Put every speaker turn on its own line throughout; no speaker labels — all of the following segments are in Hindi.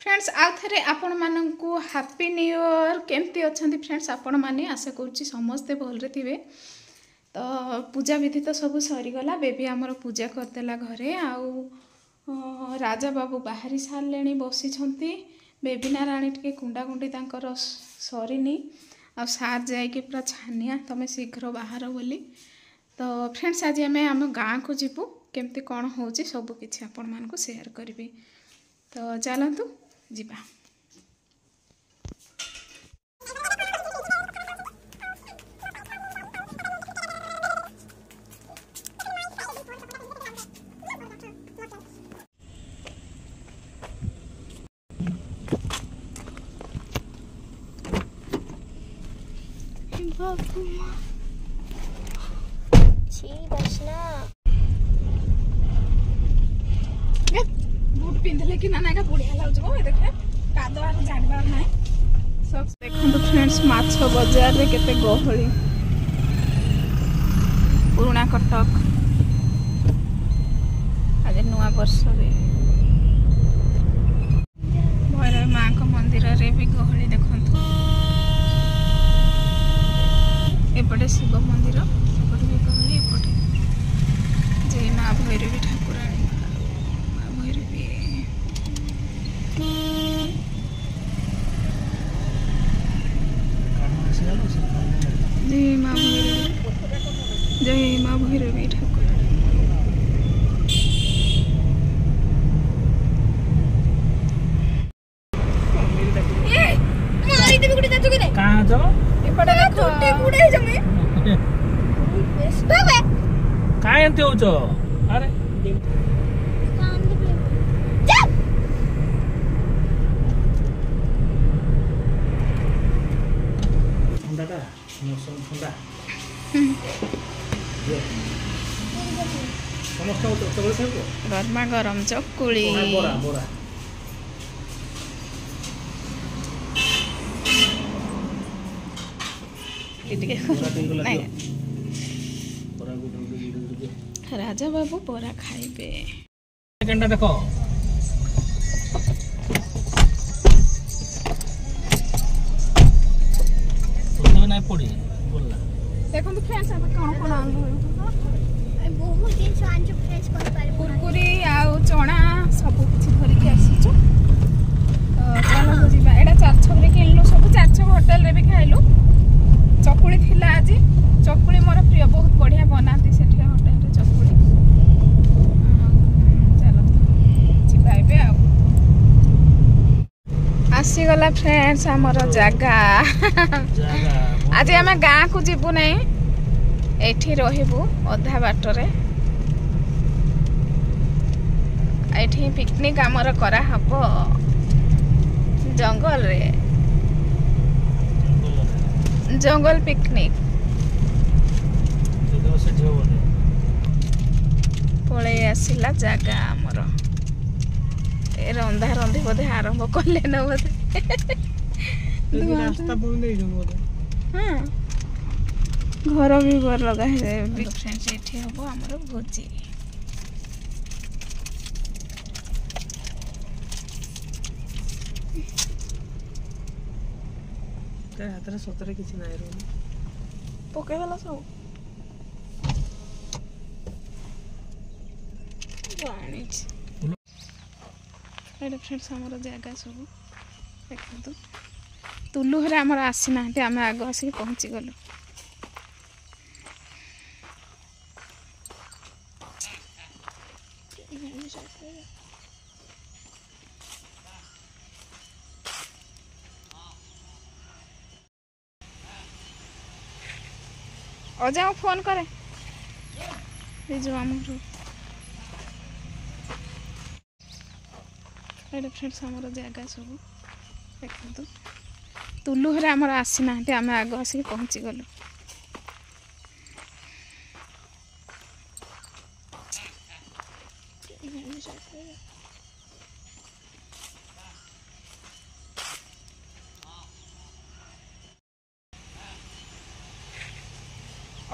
फ्रेंड्स आउ थे आपण मानू हैप्पी न्यू ईयर केमती अच्छा फ्रेंड्स आपण मैंने आशा करुच्ची समस्ते भलरे थे। तो पूजा विधि तो सब सरीगला बेबी आमर पूजा करदेला घरे आउ राजा बाबू बाहरी सारे बसी बेबीना राणी टे कुंडाकुंडी सरीनी आ सार जाकि पूरा छानिया तुम्हें शीघ्र बाहर बोली। तो फ्रेंड्स आज आम गाँ को जीवु केमती कौन हो सब किसी आपण मानक शेयर करी। तो चलतु जीवा। बूट पिंधले कि ना ना बढ़िया लगे देखे कादुआ जानवर ना सब देखो फ्रेंड्स माछ बाजार रे केते गहली पुराना कटक आज नुआ वर्ष रे भैरव माँ को मंदिर रे भी गहली देखंतु एपटे शिव मंदिर एपटे भी गहली एपटे जय माँ भैरवी ठाकुराणी माँ भैरवी जय माँ भैरवी जय माँ भैरवी ठाकुर।
अरे मौसम ठंडा
गरमा गरम चकुली राजा बाबू बरा खाइबे
देखो पड़ी बोलला
देखो तो फ्रेंड्स अब कौन कौन आंग
बहुत दिन से आंचो फ्रेंड्स कर पारे
कुरकुरी आ चना सब कुछ धरि के आसीचो। तो चलो जीवा एडा चार छबरे किनलु सब चार छब होटल रे भी खाइलु। चकुली थिला आज चकुली मोर प्रिय बहुत बढ़िया बनाती सेठी होटल रे चकुली। चलो जीवा एबे आ आसी गला फ्रेंड्स हमर जगह आज आम गाँ को जीवु ना एठी रहिबु अधा बाटरे एठी पिकनिक आमर करा हबो जंगल रे जंगल पिकनिक पळे आसिला जगह आमर ए रंधा रंधी बोधे आरंभ कले न बोधे
रास्ता बंद दे जो बोधे
हाँ घर भी बर लगा है फ्रेंड्स एठी हबो हमर भोजी
ते हातरे सतरे किछि नाइ रो
पके देला सब वाणिज एडे फ्रेंड्स हमर जगह सब देखंतु तुलु हरे हमर आसी ना आम आग आसिक पहुँची गलु। अजा फोन करे जो एडे फ्रेंड्स हमर जगह सब देखंतु तुलु हरे हमर आसी ना आम आग आसिक पहुँची गलु।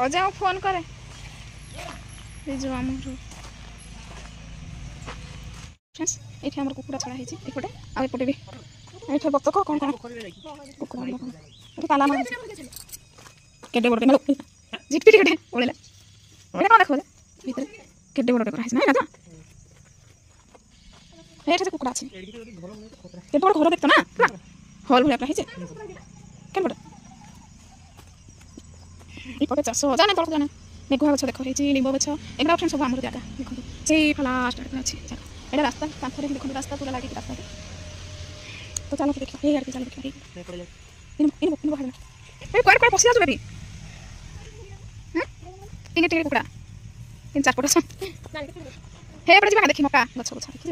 अजा फोन करे जो ଏଠି ଆମର କୁକୁଡ଼ା ଛଡ଼ା ହେଇଛି ଏପଟେ ଆଉ ଏପଟେ ବି ଏଠି ବତକ କ'ଣ କ'ଣ କୁକୁଡ଼ା ଏଠି ତାଲା ମାର କେଡ଼େ ବଡ଼ଟେ ନା ଝିଟି ଟିକେ ଓଳିଲା ଏଇଟା କ'ଣ ଦେଖ ଭିତରେ କେଡ଼େ ବଡ଼ଟେ କରାହେଇଛି ନା ରାଜା ଏଠି କୁକୁଡ଼ା ଅଛି କେତେ ବଡ଼ ଘର ଦେଖତ ନା ହଲ୍ ଭଳିଆ ହେଇଛି କେତେ ଏପଟେ ଚାଷ ଜାଣେ ତଳକୁ ଜାଣେ ମେଘୁଆ ଗଛ ଦେଖ ହେଇଛି ଲିମ୍ବ ଗଛ ଏଗୁଡ଼ା ଫ୍ରେଣ୍ଡ ସବୁ ଆମର ଜାଗା ଦେଖନ୍ତୁ ସେଇ ଫାଷ୍ଟ ଅଛି ଜାଗା ଏଇଟା ରାସ୍ତା କାନ୍ଥରେ ଦେଖନ୍ତୁ ରାସ୍ତା ପୁରା ଲାଗିଛି ରାସ୍ତାରେ ତ ଚାଲ ଦେଖିବା ଏଇ ଆଡ଼କୁ ଚାଲ ଦେଖିବା କୁଆଡ଼େ କୁଆଡ଼େ ପଶି ଯାଉଛୁ ବେବି ଟିକେ ଟିକେ କୁକୁଡ଼ା ତିନି ଚାରିପଟ ହେ ଏପଟେ ଯିବା ଦେଖି ମକା ଗଛ ଗଛ ଦେଖିଛ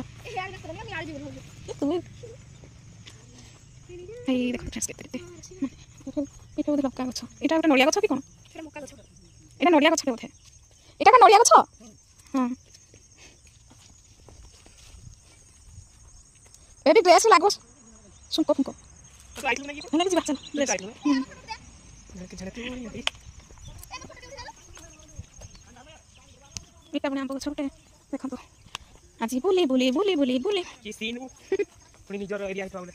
ଏଇ ଦେଖନ୍ତୁ ଫ୍ରେଣ୍ଡସ୍ କେତେ ଏଇଟା ବୋଧେ ଲଙ୍କା ଗଛ ଏଇଟା ଗୋଟେ ନଡ଼ିଆ ଗଛ କି କ'ଣ ଏଇଟା ନଡ଼ିଆ ଗଛଟେ ବୋଧେ ଏଇଟା ନଡ଼ିଆ ଗଛ ହଁ ଏଠି ଡ୍ରେସ୍ ଲାଗୁ ଶୁଙ୍କ ଫୁଙ୍କ ଯିବା ଚାଲ ଏଇଟା ପୁଣି ଆମ୍ବ ଗଛ ଗୋଟେ ଦେଖନ୍ତୁ ଆଜି ବୁଲି ବୁଲି ବୁଲି ବୁଲି ବୁଲି
ନିଜର ଏରିଆ ହେଇଥିବା ବୋଲେ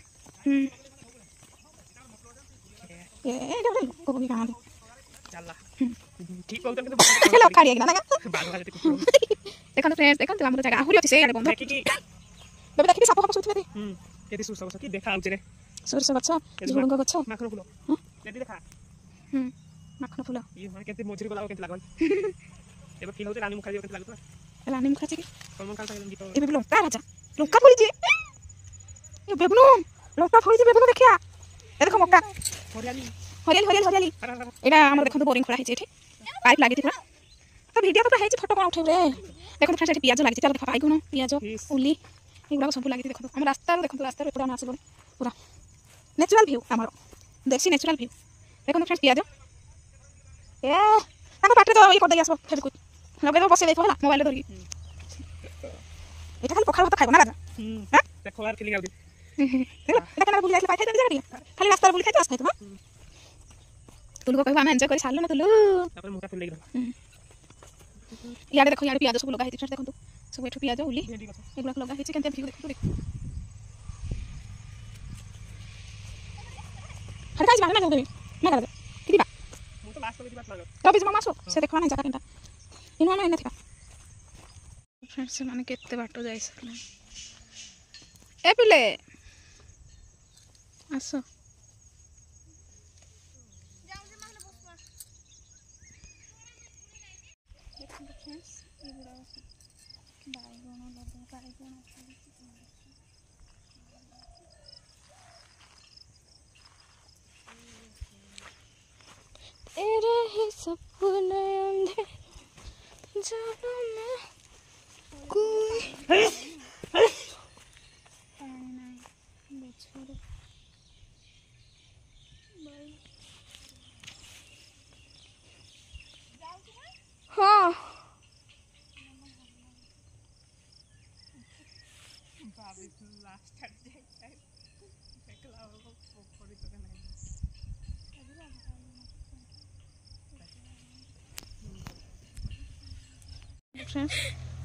ଏଇଟା ଗୋଟେ ଲୋକ ବି ଗାଁ
ଦେଖନ୍ତୁ
ଫ୍ରେଣ୍ଡସ୍ ଦେଖନ୍ତୁ ଆମର ଜାଗା ଆହୁରି ଅଛି ସେଇଆଡ଼େ ବନ୍ଧ ଏବେ ଦେଖିବି ସାପ ଫାପ ଶୋଉଥିବେ ସୋରିଷ ଗଛ ଝୁଡ଼ୁଙ୍ଗ ଗଛ
ମାଖନ ଫୁଲ
ମାଖନ ଫୁଲ
କେତେ ମଝିରେ ଗଲା କେତେ ଲାଗଲ ଏବେ ଫିଲ୍ ହଉଛି ରାନୀ ମୁଖାର୍ଜୀ କେତେ ଲାଗୁଥିଲା
ରାନୀ ମୁଖାର୍ଜୀ
ସଲମାନ ଖାନ ଗୀତ
ଏବେ ଲଙ୍କା ରାଜା ଲଙ୍କା ଫଳିଛି ବେଗୁନୁ ଲଙ୍କା ଫଳିଛି ବେଗୁନୁ ଦେଖିଆ ଏ ଦେଖ ମକା
ହରିଆଲି
ହରିଆଲି ହରିଆଲି ହରିଆଲି ଏଇଟା ଆମର ଦେଖନ୍ତୁ ବୋରିଂ ଖୋଳା ହେଇଛି ଏଠି ପାଇପ୍ ଲାଗିଛି ପୁରା ତ ଭିଡ଼ିଓ ତ ହେଇଛି ଫଟୋ କ'ଣ ଉଠେଇବେ ଦେଖନ୍ତୁ ଫାଷ୍ଟ ଏଠି ପିଆଜ ଲାଗିଛି ଚାଲ ଦେଖ ବାଇଗଣ ପିଆଜ ଉଲି ଏଗୁଡ଼ାକ ସବୁ ଲାଗିଛି ଦେଖନ୍ତୁ ଆମ ରାସ୍ତାରୁ ଦେଖନ୍ତୁ ରାସ୍ତାରୁ ଏପଟେ ଆମେ ଆସିବନି ପୁରା ନ୍ୟାଚୁରାଲ୍ ଭିଉ ଆମର ଦେଶୀ ନ୍ୟାଚୁରାଲ୍ ଭିଉ ଦେଖନ୍ତୁ ଫ୍ରେଣ୍ଡସ୍ ପିଆଜ ଏ ତାଙ୍କ ପାଟିରେ ତ ଇଏ କରିଦେଇ ଆସିବ ଫେରିକୁ ଲଗେଇଦେବ ବସେଇ ଦେଇଥିବ ହେଲା ମୋବାଇଲରେ ଧରିକି ଏଇଟା ଖାଲି ପଖାଳ ଭାତ ଖାଇବ ନା ରାଜା ଏଇଟା କେନା ବୁଲି ଯାଇଥିଲେ ପାଇ ଖାଇଦେବି ଟିକେ ଖାଲି ରାସ୍ତାରେ ବୁଲି ଖାଇତେ ଆସିଥାଇଥିବ ତୁଲୁକୁ କହିବ ଆମେ ଏନ୍ଜୟ କରି ସାରିଲୁ ନା ତୁଲୁ ଇଆଡ଼େ ଦେଖ ଇଆଡ଼େ ପିଆଜ ସବୁ ଲଗା ହେଇଛି ଦେଖନ୍ତୁ ସବୁ ଏଠୁ ପିଆଜ ଉଲି ଏଗୁଡ଼ାକ ଲଗା ହେଇଛି କେମିତି ଭିଉ ଦେଖନ୍ତୁ ହାଡ଼େ କାଇଁ ଯିବା ନା ଦେବି ନା ରାଜା କି ଯିବା ରବି ଯିବା ମାସ ସେ ଦେଖିବା ନାହିଁ ଜାଗା କେନ୍ତା ଇନୁ ଆମେ ଏନେ ଥିବା ଫ୍ରେଣ୍ଡସ୍ ସେମାନେ କେତେ ବାଟ ଯାଇସାରିଲେଣି ଏ ପିଲେ ଆସ सपने अंधे जाना मैं कोई हाँ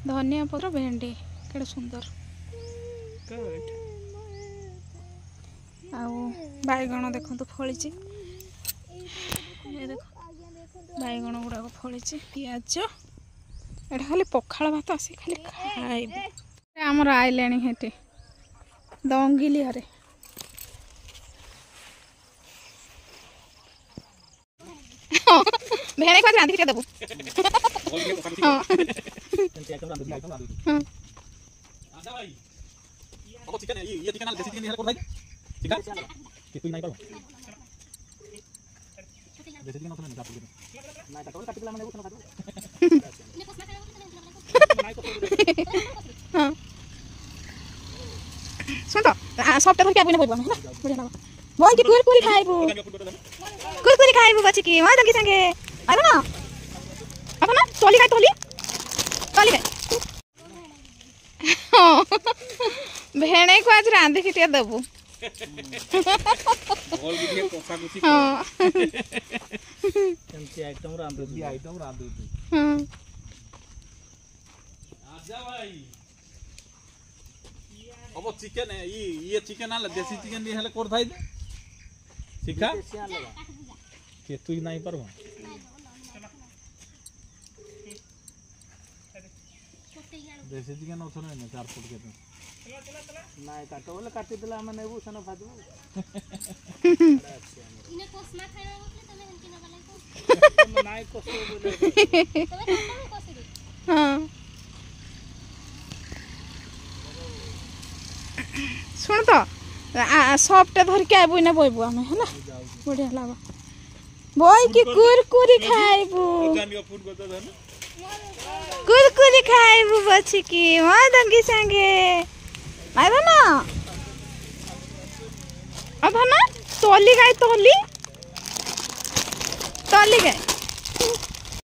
धनिया पत्र भेंडी केड़े सुंदर आउ बैगण देखो फली बैगण गुड़ाक फली पिज एटा खाली पखाड़ भात आसी खाली खाइबे आमर आइले हेटी दंगिली हरे भेड़े को रांधि के देबू सुन तो सबटा धर के आबू बोलबो है बढ़िया लगा बोल कि कुरकुरी खाइबू बच्ची की मां दंगी संगे आरो ना अब ना टोली खाइ टोली खाइ भेणे को आज रांधि के देबू
बोल के कोसा कुछ
हां
केमती आइटम रांधु
हां
आजा भाई
अब चिकन ये चिकन आले देसी चिकन दी हेले कोर थाई दे शिखा के तू ही नहीं परवा देसी चिकन ओथने ने 4 फुट के
ନାଇଁ କାଟ ବୋଲେ କାଟିଦେଲେ ଆମେ ନେବୁ ସେନ ଭାଜବୁ
इन्हें कोसना खाना बोलते तमे हनकी न गले को
ନାଇଁ କଷ୍ଟ ବୋଲେ
तमे काटो कोसी दे
हाँ शुण तो सपटे धरिक आबू इना बइबू आमे है बढ़िया लगा बई कि कुरकुरी खाइबू
जानियो फुट को धन
कुरकुरी खाइबू बछि कि मदंगी संगे आइबा ना तोली गाय तोली गाय